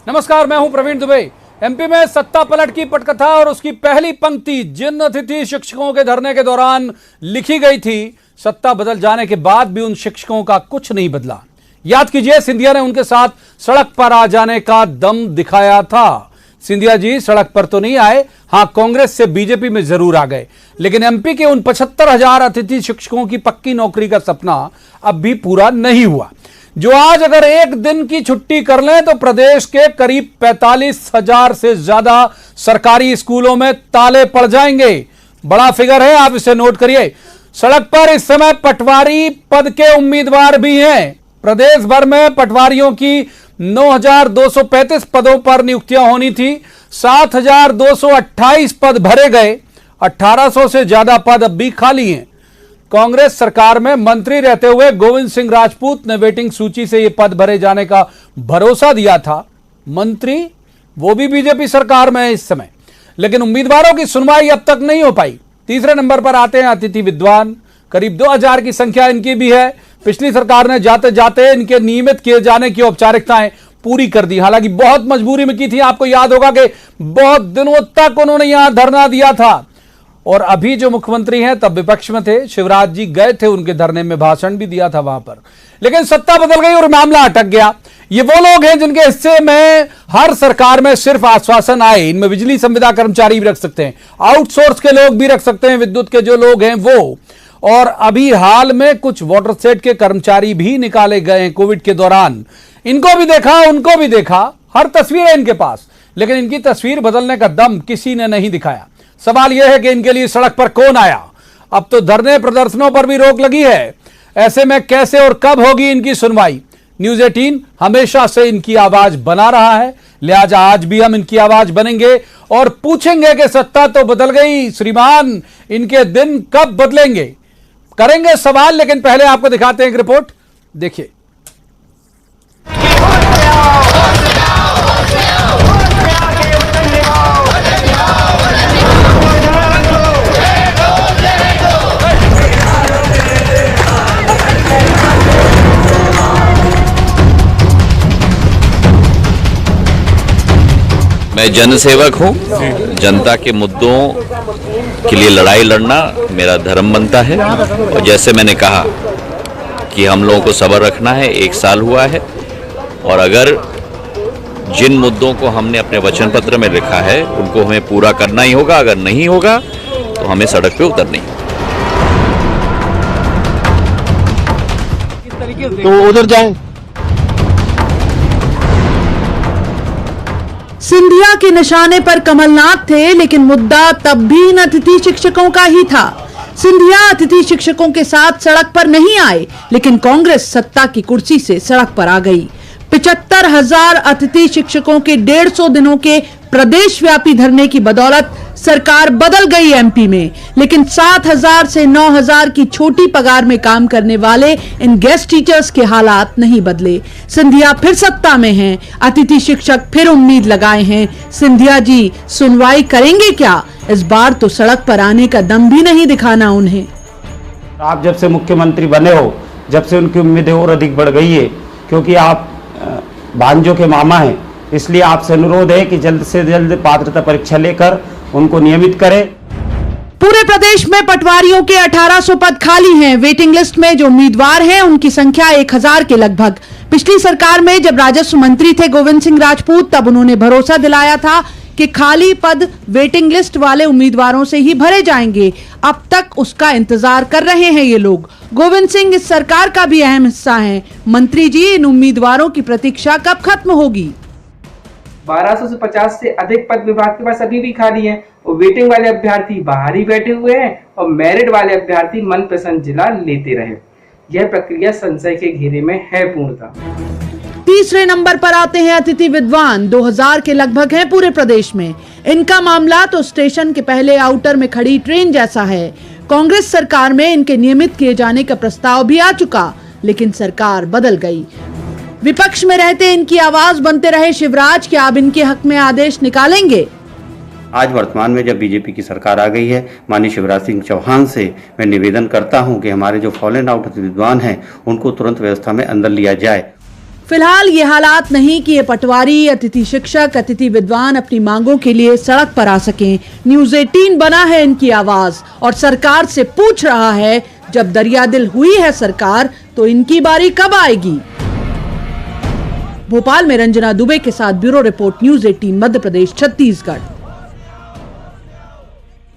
नमस्कार, मैं हूं प्रवीण दुबे। एमपी में सत्ता पलट की पटकथा और उसकी पहली पंक्ति जिन अतिथि शिक्षकों के धरने के दौरान लिखी गई थी, सत्ता बदल जाने के बाद भी उन शिक्षकों का कुछ नहीं बदला। याद कीजिए, सिंधिया ने उनके साथ सड़क पर आ जाने का दम दिखाया था। सिंधिया जी सड़क पर तो नहीं आए, हां कांग्रेस से बीजेपी में जरूर आ गए, लेकिन एमपी के उन 75,000 अतिथि शिक्षकों की पक्की नौकरी का सपना अब भी पूरा नहीं हुआ। जो आज अगर एक दिन की छुट्टी कर लें तो प्रदेश के करीब 45,000 से ज्यादा सरकारी स्कूलों में ताले पड़ जाएंगे। बड़ा फिगर है, आप इसे नोट करिए। सड़क पर इस समय पटवारी पद के उम्मीदवार भी हैं। प्रदेश भर में पटवारियों की 9,235 पदों पर नियुक्तियां होनी थी। 7,228 पद भरे गए। 1,800 से ज्यादा पद अब भी खाली हैं। कांग्रेस सरकार में मंत्री रहते हुए गोविंद सिंह राजपूत ने वेटिंग सूची से ये पद भरे जाने का भरोसा दिया था। मंत्री वो भी बीजेपी सरकार में है इस समय, लेकिन उम्मीदवारों की सुनवाई अब तक नहीं हो पाई। तीसरे नंबर पर आते हैं अतिथि विद्वान। करीब 2,000 की संख्या इनकी भी है। पिछली सरकार ने जाते जाते इनके नियमित किए जाने की औपचारिकताएं पूरी कर दी, हालांकि बहुत मजबूरी में की थी। आपको याद होगा कि बहुत दिनों तक उन्होंने यहां धरना दिया था, और अभी जो मुख्यमंत्री हैं तब विपक्ष में थे, शिवराज जी गए थे उनके धरने में, भाषण भी दिया था वहां पर, लेकिन सत्ता बदल गई और मामला अटक गया। ये वो लोग हैं जिनके हिस्से में हर सरकार में सिर्फ आश्वासन आए। इनमें बिजली संविदा कर्मचारी भी रख सकते हैं, आउटसोर्स के लोग भी रख सकते हैं, विद्युत के जो लोग हैं वो, और अभी हाल में कुछ वाटर सेट के कर्मचारी भी निकाले गए हैं कोविड के दौरान। इनको भी देखा, उनको भी देखा, हर तस्वीर है इनके पास, लेकिन इनकी तस्वीर बदलने का दम किसी ने नहीं दिखाया। सवाल यह है कि इनके लिए सड़क पर कौन आया? अब तो धरने प्रदर्शनों पर भी रोक लगी है। ऐसे में कैसे और कब होगी इनकी सुनवाई? न्यूज़ 18 हमेशा से इनकी आवाज बना रहा है, लिहाजा आज भी हम इनकी आवाज बनेंगे और पूछेंगे कि सत्ता तो बदल गई श्रीमान, इनके दिन कब बदलेंगे? करेंगे सवाल, लेकिन पहले आपको दिखाते हैं एक रिपोर्ट, देखिए। मैं जनसेवक हूँ। जनता के मुद्दों के लिए लड़ाई लड़ना मेरा धर्म बनता है, और जैसे मैंने कहा कि हम लोगों को सब्र रखना है। 1 साल हुआ है, और अगर जिन मुद्दों को हमने अपने वचन पत्र में लिखा है उनको हमें पूरा करना ही होगा। अगर नहीं होगा तो हमें सड़क पे उतरना ही होगा। तो उधर जाएं। सिंधिया के निशाने पर कमलनाथ थे, लेकिन मुद्दा तब भी इन अतिथि शिक्षकों का ही था। सिंधिया अतिथि शिक्षकों के साथ सड़क पर नहीं आए, लेकिन कांग्रेस सत्ता की कुर्सी से सड़क पर आ गई। 75,000 अतिथि शिक्षकों के 150 दिनों के प्रदेश व्यापी धरने की बदौलत सरकार बदल गई एमपी में, लेकिन 7,000 से 9,000 की छोटी पगार में काम करने वाले इन गेस्ट टीचर्स के हालात नहीं बदले। सिंधिया फिर सत्ता में हैं, अतिथि शिक्षक फिर उम्मीद लगाए हैं। सिंधिया जी सुनवाई करेंगे क्या? इस बार तो सड़क पर आने का दम भी नहीं दिखाना उन्हें। आप जब से मुख्यमंत्री बने हो, जब से उनकी उम्मीदें और अधिक बढ़ गई है, क्योंकि आप भांजों के मामा हैं, इसलिए आपसे अनुरोध है कि जल्द से जल्द पात्रता परीक्षा लेकर उनको नियमित करें। पूरे प्रदेश में पटवारियों के 1,800 पद खाली हैं। वेटिंग लिस्ट में जो उम्मीदवार हैं उनकी संख्या 1,000 के लगभग। पिछली सरकार में जब राजस्व मंत्री थे गोविंद सिंह राजपूत, तब उन्होंने भरोसा दिलाया था कि खाली पद वेटिंग लिस्ट वाले उम्मीदवारों से ही भरे जाएंगे। अब तक उसका इंतजार कर रहे हैं ये लोग। गोविंद सिंह इस सरकार का भी अहम हिस्सा हैं। मंत्री जी, इन उम्मीदवारों की प्रतीक्षा कब खत्म होगी? 1200 से 50 से अधिक पद विभाग के पास अभी भी खाली हैं, और वेटिंग वाले अभ्यर्थी बाहर ही बैठे हुए हैं, और मेरिट वाले अभ्यर्थी मनपसंद जिला लेते रहे। यह प्रक्रिया संशय के घेरे में है पूर्णतः। तीसरे नंबर पर आते हैं अतिथि विद्वान। 2,000 के लगभग हैं पूरे प्रदेश में। इनका मामला तो स्टेशन के पहले आउटर में खड़ी ट्रेन जैसा है। कांग्रेस सरकार में इनके नियमित किए जाने का प्रस्ताव भी आ चुका, लेकिन सरकार बदल गई। विपक्ष में रहते इनकी आवाज बनते रहे शिवराज, क्या अब इनके हक में आदेश निकालेंगे? आज वर्तमान में जब बीजेपी की सरकार आ गई है, माननीय शिवराज सिंह चौहान से मैं निवेदन करता हूं कि हमारे जो फॉलन आउट विद्वान हैं उनको तुरंत व्यवस्था में अंदर लिया जाए। फिलहाल ये हालात नहीं कि ये पटवारी, अतिथि शिक्षक, अतिथि विद्वान अपनी मांगों के लिए सड़क पर आ सकें। न्यूज़ 18 बना है इनकी आवाज और सरकार से पूछ रहा है, जब दरियादिल हुई है सरकार तो इनकी बारी कब आएगी। भोपाल में रंजना दुबे के साथ bureau report, news 18 Madhya Pradesh, Chhattisgarh.